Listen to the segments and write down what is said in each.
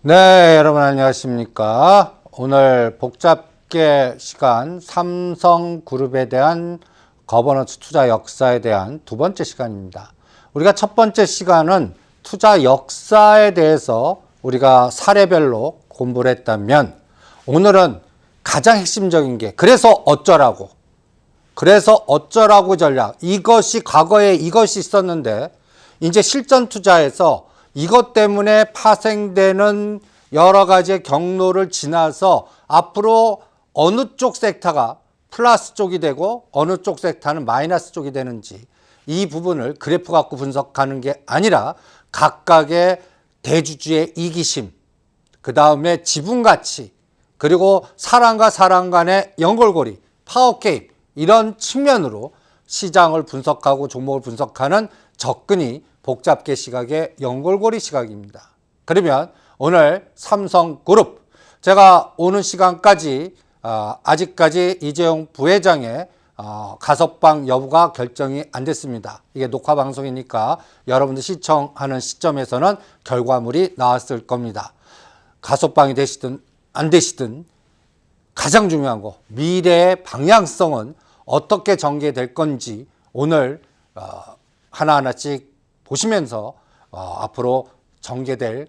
네, 여러분 안녕하십니까? 오늘 복잡계 시간 삼성그룹에 대한 거버넌스 투자 역사에 대한 두 번째 시간입니다. 우리가 첫 번째 시간은 투자 역사에 대해서 우리가 사례별로 공부를 했다면 오늘은 가장 핵심적인 게 그래서 어쩌라고 전략, 이것이 과거에 이것이 있었는데 이제 실전 투자에서 이것 때문에 파생되는 여러 가지의 경로를 지나서 앞으로 어느 쪽 섹터가 플러스 쪽이 되고 어느 쪽 섹터는 마이너스 쪽이 되는지 이 부분을 그래프 갖고 분석하는 게 아니라 각각의 대주주의 이기심, 그 다음에 지분가치, 그리고 사람과 사람 간의 연결고리, 파워게임 이런 측면으로 시장을 분석하고 종목을 분석하는 접근이 복잡계 시각의 연결고리 시각입니다. 그러면 오늘 삼성그룹, 제가 오는 시간까지 아직까지 이재용 부회장의 가석방 여부가 결정이 안 됐습니다. 이게 녹화 방송이니까 여러분들 시청하는 시점에서는 결과물이 나왔을 겁니다. 가석방이 되시든 안 되시든 가장 중요한 거, 미래의 방향성은 어떻게 전개될 건지 오늘 하나하나씩 보시면서 앞으로 전개될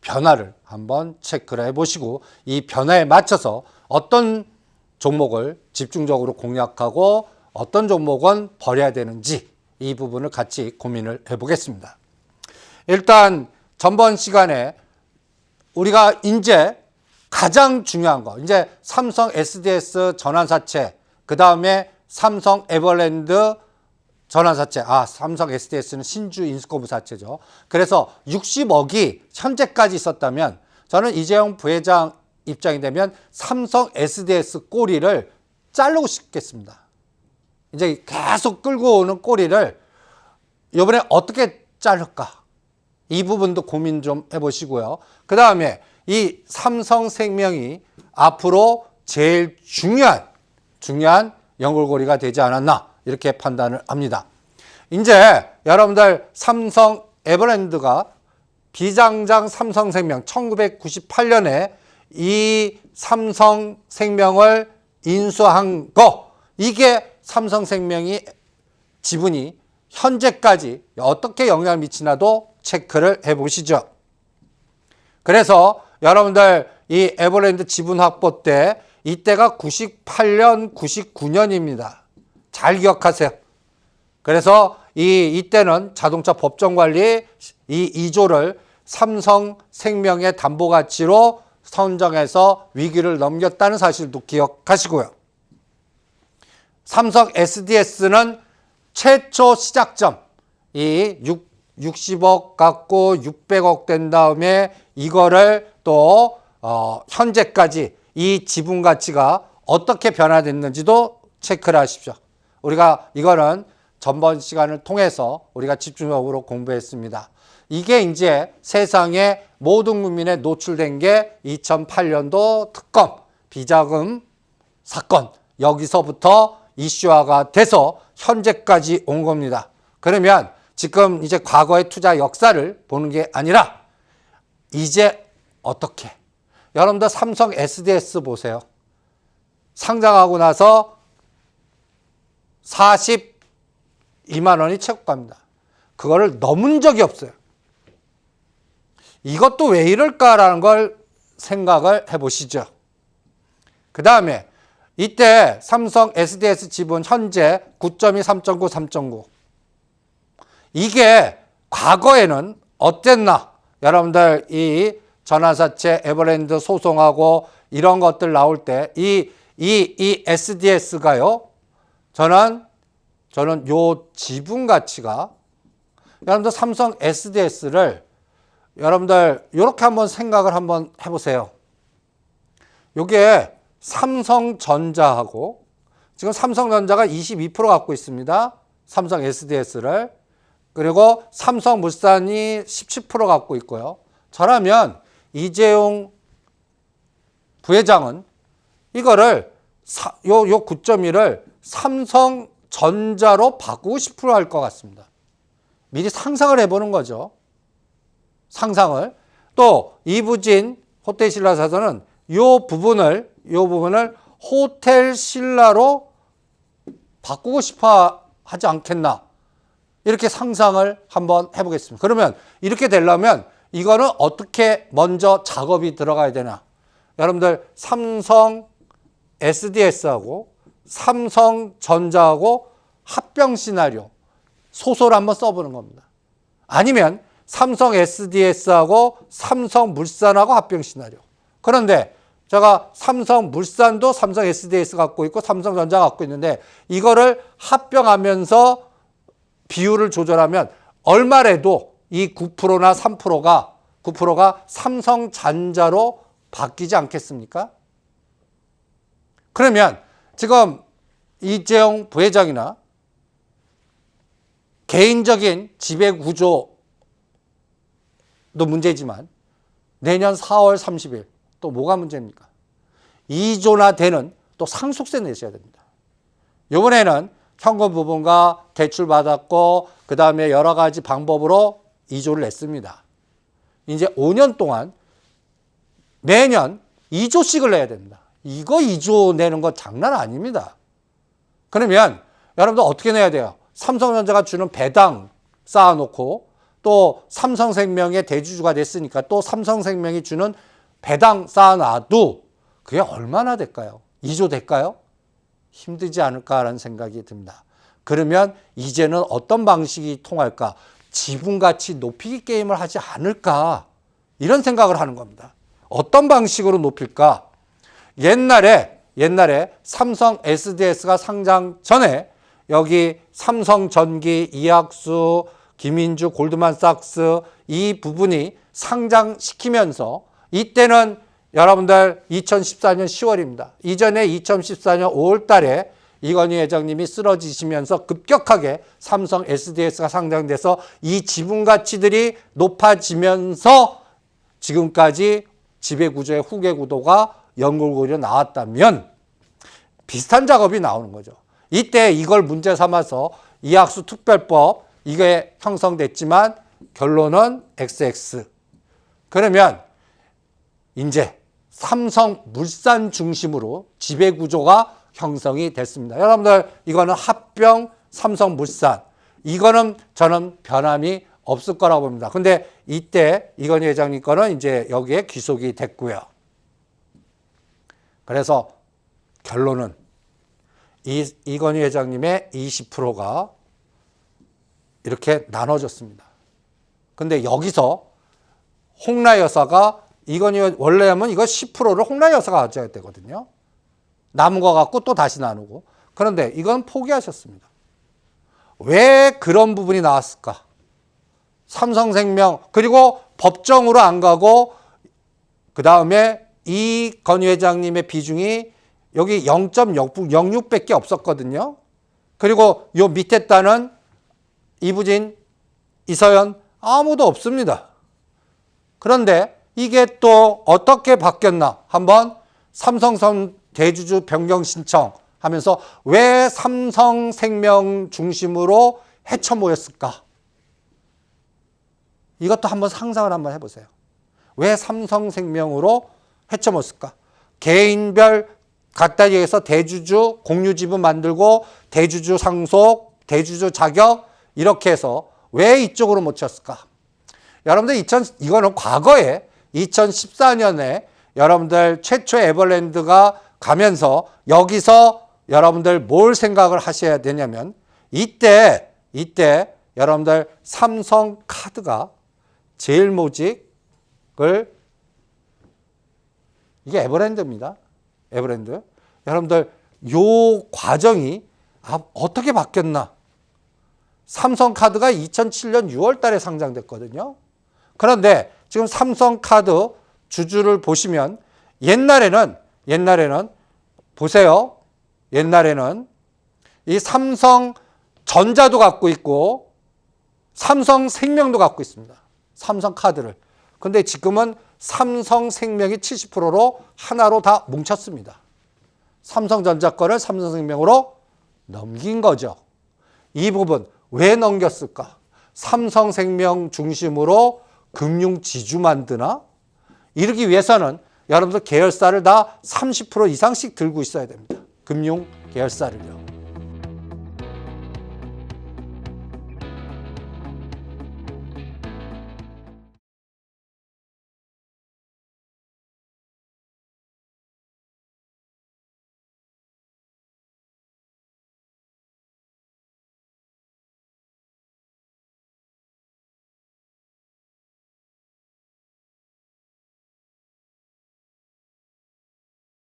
변화를 한번 체크를 해보시고 이 변화에 맞춰서 어떤 종목을 집중적으로 공략하고 어떤 종목은 버려야 되는지 이 부분을 같이 고민을 해보겠습니다. 일단 전번 시간에 우리가 이제 가장 중요한 거, 이제 삼성 SDS 전환사채, 그 다음에 삼성 에버랜드 전환사채, 삼성 SDS는 신주 인수거부 사채죠. 그래서 60억이 현재까지 있었다면 저는 이재용 부회장 입장이 되면 삼성 SDS 꼬리를 자르고 싶겠습니다. 이제 계속 끌고 오는 꼬리를 이번에 어떻게 자를까? 이 부분도 고민 좀 해보시고요. 그 다음에 이 삼성생명이 앞으로 제일 중요한 연결고리가 되지 않았나 이렇게 판단을 합니다. 이제 여러분들 삼성 에버랜드가 비장장 삼성생명 1998년에 이 삼성생명을 인수한 거, 이게 삼성생명이 지분이 현재까지 어떻게 영향을 미치나도 체크를 해보시죠. 그래서 여러분들 이 에버랜드 지분 확보 때 이때가 98년, 99년입니다. 잘 기억하세요. 그래서 이때는 자동차 법정관리 이 2조를 삼성생명의 담보가치로 선정해서 위기를 넘겼다는 사실도 기억하시고요. 삼성 SDS는 최초 시작점 이 60억 갖고 600억 된 다음에 이거를 또 현재까지 이 지분 가치가 어떻게 변화됐는지도 체크를 하십시오. 우리가 이거는 전번 시간을 통해서 우리가 집중적으로 공부했습니다. 이게 이제 세상에 모든 국민에 노출된 게 2008년도 특검 비자금 사건, 여기서부터 이슈화가 돼서 현재까지 온 겁니다. 그러면 지금 이제 과거의 투자 역사를 보는 게 아니라 이제 어떻게? 여러분들 삼성 SDS 보세요. 상장하고 나서 42만 원이 최고가입니다. 그거를 넘은 적이 없어요. 이것도 왜 이럴까라는 걸 생각을 해보시죠. 그 다음에 이때 삼성 SDS 지분 현재 9.2, 3.9, 3.9. 이게 과거에는 어땠나? 여러분들 이 전환사채 에버랜드 소송하고 이런 것들 나올 때 이 SDS가요. 저는 요 지분 가치가 여러분들 삼성 SDS를 여러분들 이렇게 한번 생각을 한번 해보세요. 요게 삼성전자하고 지금 삼성전자가 22% 갖고 있습니다. 삼성 SDS를. 그리고 삼성물산이 17% 갖고 있고요. 저라면 이재용 부회장은 이거를 요 9.1을 삼성전자로 바꾸고 싶어 할 것 같습니다. 미리 상상을 해보는 거죠. 상상을. 또 이부진 호텔신라사에서는 요 부분을 호텔신라로 바꾸고 싶어 하지 않겠나. 이렇게 상상을 한번 해보겠습니다. 그러면 이렇게 되려면 이거는 어떻게 먼저 작업이 들어가야 되나. 여러분들 삼성 SDS하고 삼성전자하고 합병 시나리오 소설 한번 써보는 겁니다. 아니면 삼성 SDS하고 삼성물산하고 합병 시나리오. 그런데 제가 삼성물산도 삼성 SDS 갖고 있고 삼성전자 갖고 있는데 이거를 합병하면서 비율을 조절하면 얼마라도 이 9%나 9%가 삼성전자로 바뀌지 않겠습니까? 그러면 지금 이재용 부회장이나 개인적인 지배구조도 문제지만 내년 4월 30일 또 뭐가 문제입니까? 2조나 되는 또 상속세 내셔야 됩니다. 이번에는 현금 부분과 대출 받았고 그 다음에 여러 가지 방법으로 2조를 냈습니다. 이제 5년 동안 매년 2조씩을 내야 됩니다. 이거 2조 내는 거 장난 아닙니다. 그러면 여러분들 어떻게 내야 돼요? 삼성전자가 주는 배당 쌓아놓고 또 삼성생명의 대주주가 됐으니까 또 삼성생명이 주는 배당 쌓아놔도 그게 얼마나 될까요? 2조 될까요? 힘들지 않을까라는 생각이 듭니다. 그러면 이제는 어떤 방식이 통할까? 지분가치 높이기 게임을 하지 않을까? 이런 생각을 하는 겁니다. 어떤 방식으로 높일까? 옛날에 삼성 SDS가 상장 전에 여기 삼성전기, 이학수, 김인주, 골드만삭스 이 부분이 상장시키면서 이때는 여러분들 2014년 10월입니다. 이전에 2014년 5월 달에 이건희 회장님이 쓰러지시면서 급격하게 삼성 SDS가 상장돼서 이 지분 가치들이 높아지면서 지금까지 지배구조의 후계구도가 연골고리로 나왔다면 비슷한 작업이 나오는 거죠. 이때 이걸 문제 삼아서 이학수 특별법 이게 형성됐지만 결론은 XX. 그러면 이제 삼성물산 중심으로 지배구조가 형성이 됐습니다. 여러분들 이거는 합병 삼성물산. 이거는 저는 변함이 없을 거라고 봅니다. 근데 이때 이건희 회장님 거는 이제 여기에 귀속이 됐고요. 그래서 결론은 이건희 회장님의 20%가 이렇게 나눠졌습니다. 근데 여기서 홍라 여사가 이건희 원래는 이거 10%를 홍라 여사가 가져야 되거든요. 남은 거 갖고 또 다시 나누고. 그런데 이건 포기하셨습니다. 왜 그런 부분이 나왔을까? 삼성생명 그리고 법정으로 안 가고 그 다음에 이건희 회장님의 비중이 여기 0.06밖에 없었거든요. 그리고 요 밑에 따는 이부진, 이서연 아무도 없습니다. 그런데 이게 또 어떻게 바뀌었나? 한번 삼성선 대주주 변경 신청하면서 왜 삼성생명 중심으로 헤쳐 모였을까? 이것도 한번 상상을 한번 해보세요. 왜 삼성생명으로 헤쳐 모였을까? 개인별 갖다 위해서 대주주 공유지분 만들고 대주주 상속, 대주주 자격 이렇게 해서 왜 이쪽으로 못 쳤을까? 여러분들 이거는 과거에 2014년에 여러분들 최초의 에버랜드가 가면서 여기서 여러분들 뭘 생각을 하셔야 되냐면 이때 여러분들 삼성카드가 제일모직을 이게 에버랜드입니다. 에버랜드. 여러분들 요 과정이 어떻게 바뀌었나? 삼성카드가 2007년 6월 달에 상장됐거든요. 그런데 지금 삼성카드 주주를 보시면 옛날에는 보세요. 옛날에는 이 삼성전자도 갖고 있고 삼성생명도 갖고 있습니다. 삼성카드를. 근데 지금은 삼성생명이 70%로 하나로 다 뭉쳤습니다. 삼성전자 거를 삼성생명으로 넘긴 거죠. 이 부분 왜 넘겼을까? 삼성생명 중심으로 금융지주 만드나? 이러기 위해서는 여러분들 계열사를 다 30% 이상씩 들고 있어야 됩니다. 금융 계열사를요.